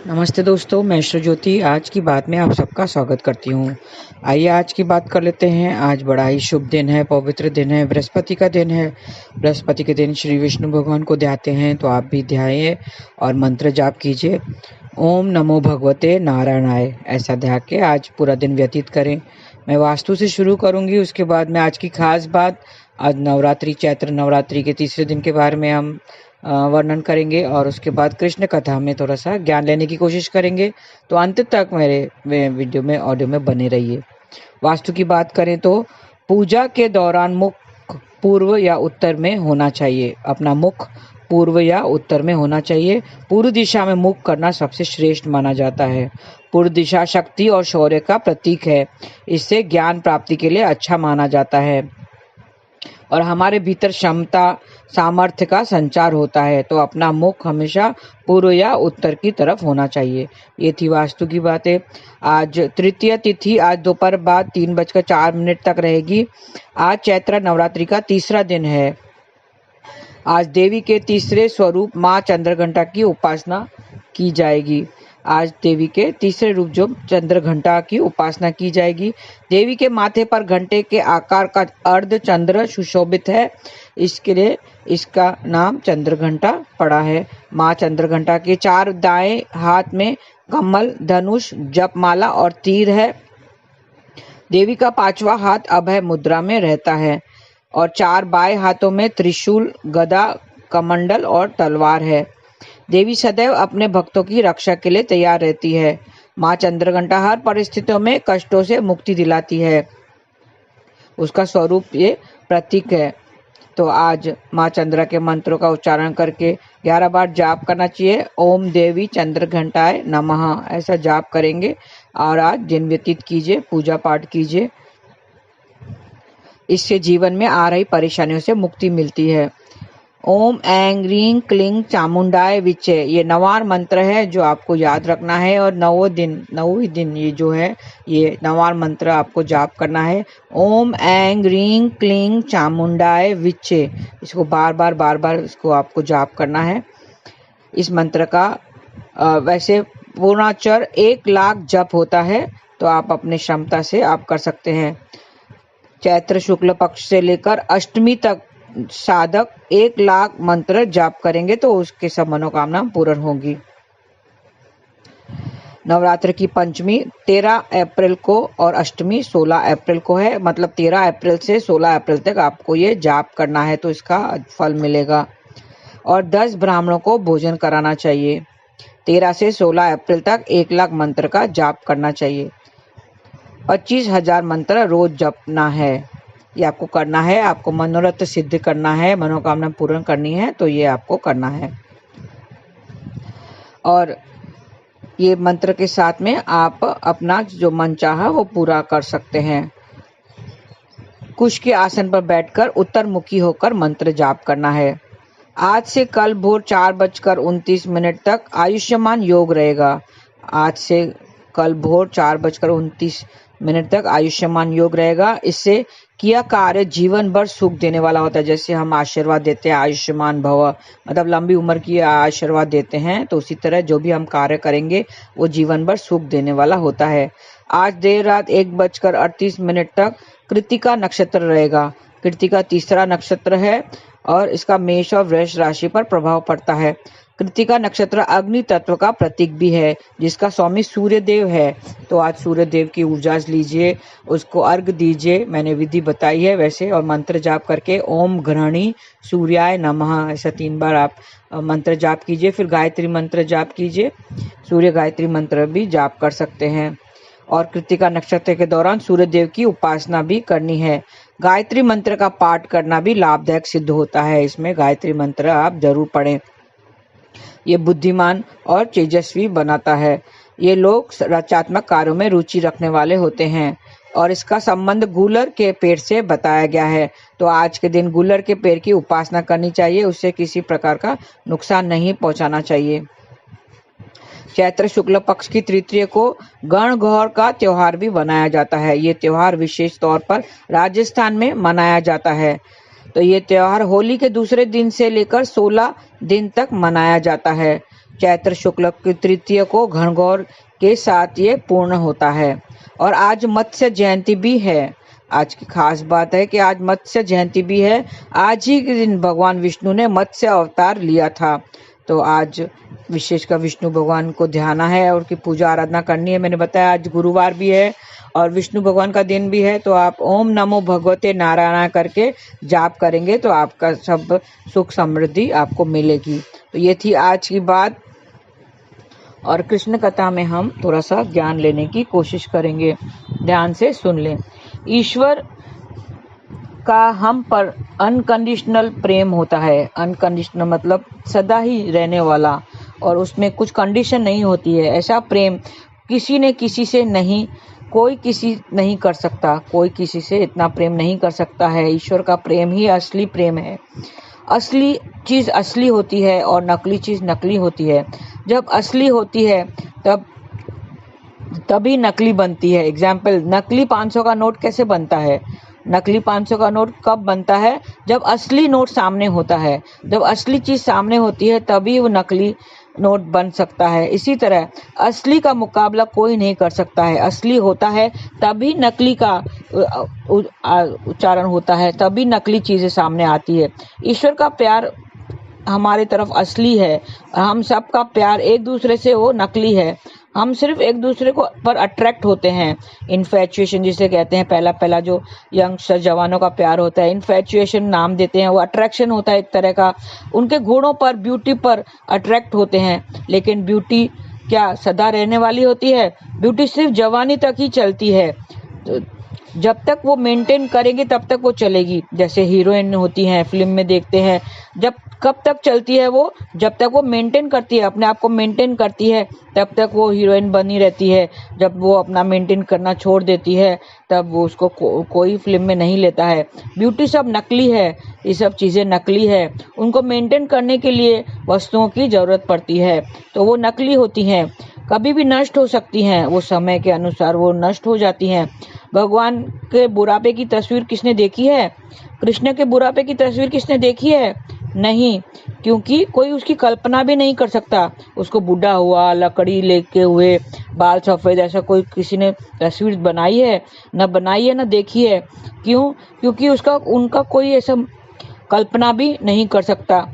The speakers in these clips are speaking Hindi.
नमस्ते दोस्तों, मैं ईश्वर ज्योति आज की बात में आप सबका स्वागत करती हूँ। आइए आज की बात कर लेते हैं। आज बड़ा ही शुभ दिन है, पवित्र दिन है, बृहस्पति का दिन है। बृहस्पति के दिन श्री विष्णु भगवान को ध्याते हैं, तो आप भी ध्याइए और मंत्र जाप कीजिए। ओम नमो भगवते नारायणाय, ऐसा ध्या के आज पूरा दिन व्यतीत करें। मैं वास्तु से शुरू करूँगी, उसके बाद में आज की खास बात, आज नवरात्रि, चैत्र नवरात्रि के तीसरे दिन के बारे में हम वर्णन करेंगे और उसके बाद कृष्ण कथा में थोड़ा सा ज्ञान लेने की कोशिश करेंगे। तो अंत तक मेरे वीडियो में, ऑडियो में बने रहिए। वास्तु की बात करें तो पूजा के दौरान मुख पूर्व या उत्तर में होना चाहिए। अपना मुख पूर्व या उत्तर में होना चाहिए। पूर्व दिशा में मुख करना सबसे श्रेष्ठ माना जाता है। पूर्व दिशा शक्ति और शौर्य का प्रतीक है। इससे ज्ञान प्राप्ति के लिए अच्छा माना जाता है और हमारे भीतर क्षमता, सामर्थ्य का संचार होता है। तो अपना मुख हमेशा पूर्व या उत्तर की तरफ होना चाहिए। ये थी वास्तु की बातें। आज तृतीय तिथि आज दोपहर बाद 3:04 तक रहेगी। आज चैत्र नवरात्रि का तीसरा दिन है। आज देवी के तीसरे स्वरूप माँ चंद्रघंटा की उपासना की जाएगी। आज देवी के तीसरे रूप जो चंद्रघंटा की उपासना की जाएगी। देवी के माथे पर घंटे के आकार का अर्ध चंद्र सुशोभित है, इसके लिए इसका नाम चंद्रघंटा पड़ा है। माँ चंद्रघंटा के चार दाएं हाथ में कमल, धनुष, जपमाला और तीर है। देवी का पांचवा हाथ अभय मुद्रा में रहता है और चार बाएं हाथों में त्रिशूल, गदा, कमंडल और तलवार है। देवी सदैव अपने भक्तों की रक्षा के लिए तैयार रहती है। माँ चंद्रघंटा हर परिस्थितियों में कष्टों से मुक्ति दिलाती है। उसका स्वरूप ये प्रतीक है। तो आज माँ चंद्रा के मंत्रों का उच्चारण करके 11 बार जाप करना चाहिए। ओम देवी चंद्रघंटाय नमः, ऐसा जाप करेंगे और आज दिन व्यतीत कीजिए, पूजा पाठ कीजिए। इससे जीवन में आ रही परेशानियों से मुक्ति मिलती है। ओम ऐं ह्रीं क्लीं चामुंडाय विचे, ये नवार मंत्र है जो आपको याद रखना है और नौवीं दिन ये जो है ये नवार मंत्र आपको जाप करना है। ओम ऐं ह्रीं क्लीं चामुंडाय विचे, इसको बार बार इसको आपको जाप करना है। इस मंत्र का वैसे पूर्णाक्षर 1,00,000 जप होता है, तो आप अपनी क्षमता से आप कर सकते हैं। चैत्र शुक्ल पक्ष से लेकर अष्टमी तक साधक 1,00,000 मंत्र जाप करेंगे तो उसके सब मनोकामना पूर्ण होगी। नवरात्र की पंचमी 13 अप्रैल को और अष्टमी 16 अप्रैल को है। मतलब 13 अप्रैल से 16 अप्रैल तक आपको ये जाप करना है, तो इसका फल मिलेगा। और 10 ब्राह्मणों को भोजन कराना चाहिए। 13 से 16 अप्रैल तक 1,00,000 मंत्र का जाप करना चाहिए। 25,000 मंत्र रोज जपना है। ये आपको करना है। आपको मनोरथ सिद्ध करना है, मनोकामना पूर्ण करनी है, तो ये आपको करना है। और ये मंत्र के साथ में आप अपना जो मन चाहा वो पूरा कर सकते हैं। कुश के आसन पर बैठकर उत्तर मुखी होकर मंत्र जाप करना है। आज से कल भोर 4:29 तक आयुष्मान योग रहेगा। आज से कल भोर 4:29 तक आयुष्मान योग रहेगा। इससे किया कार्य जीवन भर सुख देने वाला होता है। जैसे हम आशीर्वाद देते हैं आयुष्मान भव, मतलब लंबी उम्र की आशीर्वाद देते हैं, तो उसी तरह जो भी हम कार्य करेंगे वो जीवन भर सुख देने वाला होता है। आज देर रात 1:38 तक कृत्तिका नक्षत्र रहेगा। कृत्तिका तीसरा नक्षत्र है और इसका मेष और वृष राशि पर प्रभाव पड़ता है। कृत्तिका नक्षत्र अग्नि तत्व का प्रतीक भी है, जिसका स्वामी सूर्य देव है। तो आज सूर्य देव की ऊर्जा लीजिए, उसको अर्घ दीजिए। मैंने विधि बताई है वैसे, और मंत्र जाप करके ओम ग्रहणी सूर्याय नमः ऐसा 3 बार आप मंत्र जाप कीजिए। फिर गायत्री मंत्र जाप कीजिए। सूर्य गायत्री मंत्र भी जाप कर सकते हैं। और कृत्तिका नक्षत्र के दौरान सूर्य देव की उपासना भी करनी है। गायत्री मंत्र का पाठ करना भी लाभदायक सिद्ध होता है। इसमें गायत्री मंत्र आप जरूर पढ़ें। ये बुद्धिमान और तेजस्वी बनाता है। ये लोग रचनात्मक कार्यों में रुचि रखने वाले होते हैं और इसका संबंध गूलर के पेड़ से बताया गया है। तो आज के दिन गूलर के पेड़ की उपासना करनी चाहिए, उससे किसी प्रकार का नुकसान नहीं पहुंचाना चाहिए। चैत्र शुक्ल पक्ष की तृतीय को गणगौर का त्योहार भी मनाया जाता है। ये त्योहार विशेष तौर पर राजस्थान में मनाया जाता है। तो ये त्योहार होली के दूसरे दिन से लेकर 16 दिन तक मनाया जाता है। चैत्र शुक्ल की तृतीय को घनघोर के साथ ये पूर्ण होता है। और आज मत्स्य जयंती भी है। आज की खास बात है कि आज मत्स्य जयंती भी है। आज ही के दिन भगवान विष्णु ने मत्स्य अवतार लिया था। तो आज विशेषकर विष्णु भगवान को ध्याना है और उनकी पूजा आराधना करनी है। मैंने बताया आज गुरुवार भी है और विष्णु भगवान का दिन भी है, तो आप ओम नमो भगवते नारायण करके जाप करेंगे तो आपका सब सुख समृद्धि आपको मिलेगी। तो ये थी आज की बात। और कृष्ण कथा में हम थोड़ा सा ज्ञान लेने की कोशिश करेंगे। ध्यान से सुन लें। ईश्वर का हम पर अनकंडीशनल प्रेम होता है। अनकंडीशनल मतलब सदा ही रहने वाला, और उसमें कुछ कंडीशन नहीं होती है। ऐसा प्रेम किसी ने किसी से नहीं, कोई किसी नहीं कर सकता। कोई किसी से इतना प्रेम नहीं कर सकता है। ईश्वर का प्रेम ही असली प्रेम है। असली चीज असली होती है और नकली चीज नकली होती है। जब असली होती है तभी नकली बनती है। एग्जाम्पल, नकली 500 का नोट कैसे बनता है? नकली 500 का नोट कब बनता है? जब असली नोट सामने होता है। जब असली चीज सामने होती है तभी वो नकली नोट बन सकता है। इसी तरह असली का मुकाबला कोई नहीं कर सकता है। असली होता है तभी नकली का उच्चारण होता है, तभी नकली चीजें सामने आती है। ईश्वर का प्यार हमारे तरफ असली है। हम सबका प्यार एक दूसरे से वो नकली है। हम सिर्फ एक दूसरे को पर अट्रैक्ट होते हैं। इन्फैचुएशन जिसे कहते हैं, पहला पहला जो यंगस्टर जवानों का प्यार होता है, इन्फैचुएशन नाम देते हैं। वो अट्रैक्शन होता है एक तरह का। उनके गुणों पर, ब्यूटी पर अट्रैक्ट होते हैं। लेकिन ब्यूटी क्या सदा रहने वाली होती है? ब्यूटी सिर्फ जवानी तक ही चलती है। तो जब तक वो मेंटेन करेंगे तब तक वो चलेगी। जैसे हीरोइन होती हैं, फिल्म में देखते हैं, जब कब तक चलती है वो? जब तक वो मेंटेन करती है, अपने आप को मेंटेन करती है, तब तक वो हीरोइन बनी रहती है। जब वो अपना मेंटेन करना छोड़ देती है तब वो उसको कोई फिल्म में नहीं लेता है। ब्यूटी सब नकली है, ये सब चीज़ें नकली है। उनको मेंटेन करने के लिए वस्तुओं की ज़रूरत पड़ती है, तो वो नकली होती हैं। कभी भी नष्ट हो सकती हैं, वो समय के अनुसार वो नष्ट हो जाती हैं। भगवान के बुढ़ापे की तस्वीर किसने देखी है? कृष्ण के बुढ़ापे की तस्वीर किसने देखी है? नहीं, क्योंकि कोई उसकी कल्पना भी नहीं कर सकता। उसको बूढ़ा हुआ, लकड़ी लेके हुए, बाल सफेद, ऐसा कोई किसी ने तस्वीर बनाई है? न बनाई है, न देखी है। क्यों? क्योंकि उनका कोई ऐसा कल्पना भी नहीं कर सकता।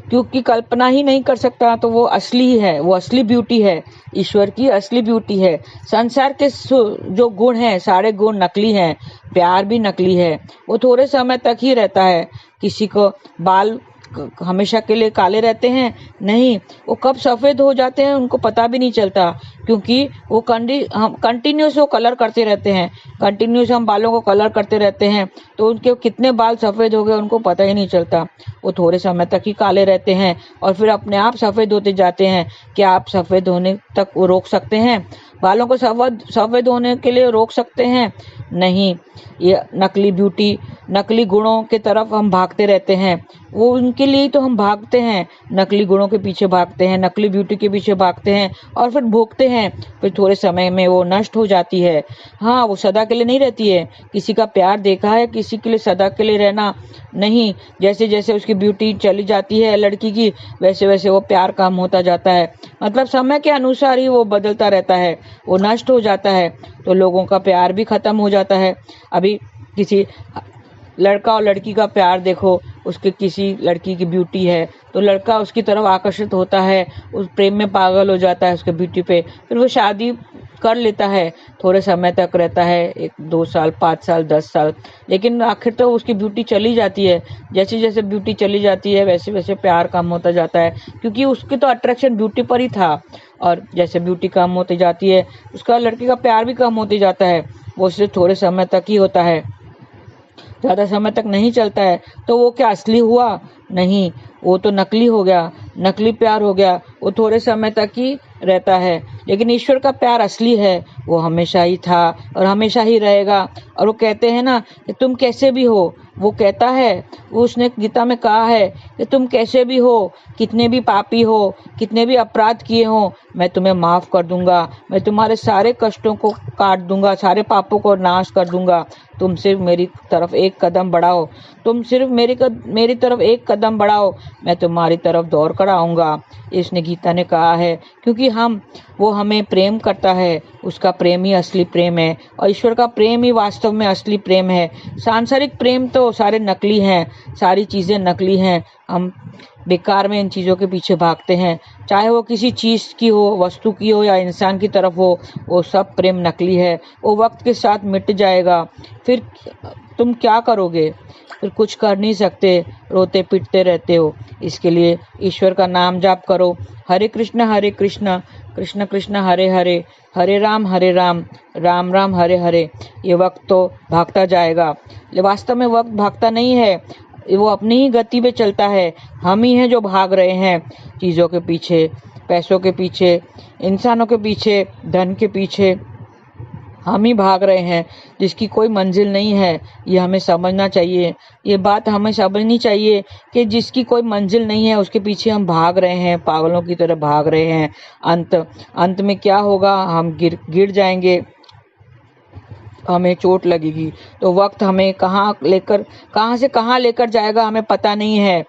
क्योंकि कल्पना ही नहीं कर सकता तो वो असली ही है, वो असली ब्यूटी है, ईश्वर की असली ब्यूटी है। संसार के जो गुण हैं सारे गुण नकली हैं। प्यार भी नकली है, वो थोड़े समय तक ही रहता है। किसी को बाल हमेशा के लिए काले रहते हैं? नहीं, वो कब सफ़ेद हो जाते हैं उनको पता भी नहीं चलता, क्योंकि वो कंटिन्यूस वो कलर करते रहते हैं। कंटिन्यूस हम बालों को कलर करते रहते हैं, तो उनके कितने बाल सफ़ेद हो गए उनको पता ही नहीं चलता। वो थोड़े समय तक ही काले रहते हैं और फिर अपने आप सफ़ेद होते जाते हैं। क्या आप सफ़ेद होने तक वो रोक सकते हैं? बालों को सफ़ेद होने के लिए रोक सकते हैं? नहीं। ये नकली ब्यूटी, नकली गुणों के तरफ हम भागते रहते हैं। वो उनके लिए तो हम भागते हैं, नकली गुणों के पीछे भागते हैं, नकली ब्यूटी के पीछे भागते हैं और फिर भोगते हैं। फिर थोड़े समय में वो नष्ट हो जाती है। हाँ, वो सदा के लिए नहीं रहती है। किसी का प्यार देखा है? किसी के लिए सदा के लिए रहना नहीं। जैसे जैसे उसकी ब्यूटी चली जाती है लड़की की, वैसे वैसे वो प्यार कम होता जाता है। मतलब समय के अनुसार ही वो बदलता रहता है, वो नष्ट हो जाता है। तो लोगों का प्यार भी खत्म हो जाता है। अभी किसी लड़का और लड़की का प्यार देखो, उसके किसी लड़की की ब्यूटी है तो लड़का उसकी तरफ आकर्षित होता है, उस प्रेम में पागल हो जाता है उसके ब्यूटी पे। फिर वो शादी कर लेता है, थोड़े समय तक रहता है, 1-2 साल, 5 साल, 10 साल, लेकिन आखिर तो उसकी ब्यूटी चली जाती है। जैसे जैसे ब्यूटी चली जाती है वैसे वैसे प्यार कम होता जाता है, क्योंकि उसकी तो अट्रैक्शन ब्यूटी पर ही था। और जैसे ब्यूटी कम होती जाती है उसका लड़के का प्यार भी कम होते जाता है। वो सिर्फ थोड़े समय तक ही होता है, ज़्यादा समय तक नहीं चलता है। तो वो क्या असली हुआ? नहीं, वो तो नकली हो गया, नकली प्यार हो गया। वो थोड़े समय तक ही रहता है। लेकिन ईश्वर का प्यार असली है, वो हमेशा ही था और हमेशा ही रहेगा। और वो कहते हैं ना कि तुम कैसे भी हो, वो कहता है उसने गीता में कहा है कि तुम कैसे भी हो, कितने भी पापी हो, कितने भी अपराध किए हो, मैं तुम्हें माफ कर दूंगा, मैं तुम्हारे सारे कष्टों को काट दूंगा, सारे पापों को नाश कर दूंगा। तुम सिर्फ मेरी तरफ एक कदम बढ़ाओ, तुम सिर्फ मेरी तरफ एक कदम बढ़ाओ, मैं तुम्हारी तरफ दौड़ कर आऊंगा। इसने गीता ने कहा है, क्योंकि वो हमें प्रेम करता है, उसका प्रेम ही असली प्रेम है, और ईश्वर का प्रेम ही वास्तव में असली प्रेम है। सांसारिक प्रेम तो सारे नकली हैं, सारी चीजें नकली हैं। हम बेकार में इन चीजों के पीछे भागते हैं, चाहे वो किसी चीज की हो, वस्तु की हो, या इंसान की तरफ हो, वो सब प्रेम नकली है। वो वक्त के साथ मिट जाएगा। फिर तुम क्या करोगे? फिर कुछ कर नहीं सकते, रोते पिटते रहते हो। इसके लिए ईश्वर का नाम जाप करो। हरे कृष्ण कृष्ण कृष्ण हरे हरे, हरे राम राम राम हरे हरे। ये वक्त तो भागता जाएगा, वास्तव में वक्त भागता नहीं है, वो अपनी ही गति पे चलता है। हम ही हैं जो भाग रहे हैं चीजों के पीछे, पैसों के पीछे, इंसानों के पीछे, धन के पीछे। हम ही भाग रहे हैं जिसकी कोई मंजिल नहीं है। ये हमें समझना चाहिए, ये बात हमें समझनी चाहिए कि जिसकी कोई मंजिल नहीं है उसके पीछे हम भाग रहे हैं, पागलों की तरह भाग रहे हैं। अंत में क्या होगा? हम गिर जाएंगे, हमें चोट लगेगी। तो वक्त हमें कहाँ से कहाँ लेकर जाएगा हमें पता नहीं है।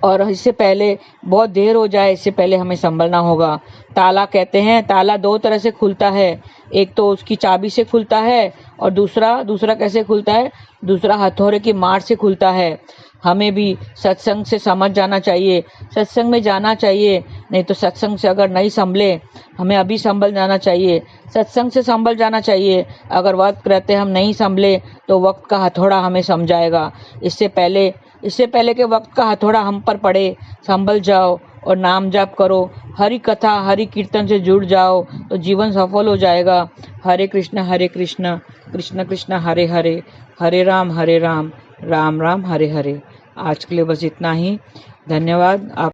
और इससे पहले बहुत देर हो जाए, इससे पहले हमें संभलना होगा। ताला कहते हैं, ताला दो तरह से खुलता है, एक तो उसकी चाबी से खुलता है, और दूसरा कैसे खुलता है? दूसरा हथौड़े की मार से खुलता है। हमें भी सत्संग से समझ जाना चाहिए, सत्संग में जाना चाहिए। नहीं तो सत्संग से अगर नहीं संभले, हमें अभी संभल जाना चाहिए, सत्संग से संभल जाना चाहिए। अगर वक्त रहते हम नहीं संभले तो वक्त का हथौड़ा हमें समझाएगा। इससे पहले के वक्त का हथौड़ा हम पर पड़े, संभल जाओ और नाम जाप करो, हरि कथा हरि कीर्तन से जुड़ जाओ तो जीवन सफल हो जाएगा। हरे कृष्ण कृष्ण कृष्ण हरे हरे, हरे राम राम राम हरे हरे। आज के लिए बस इतना ही। धन्यवाद। आप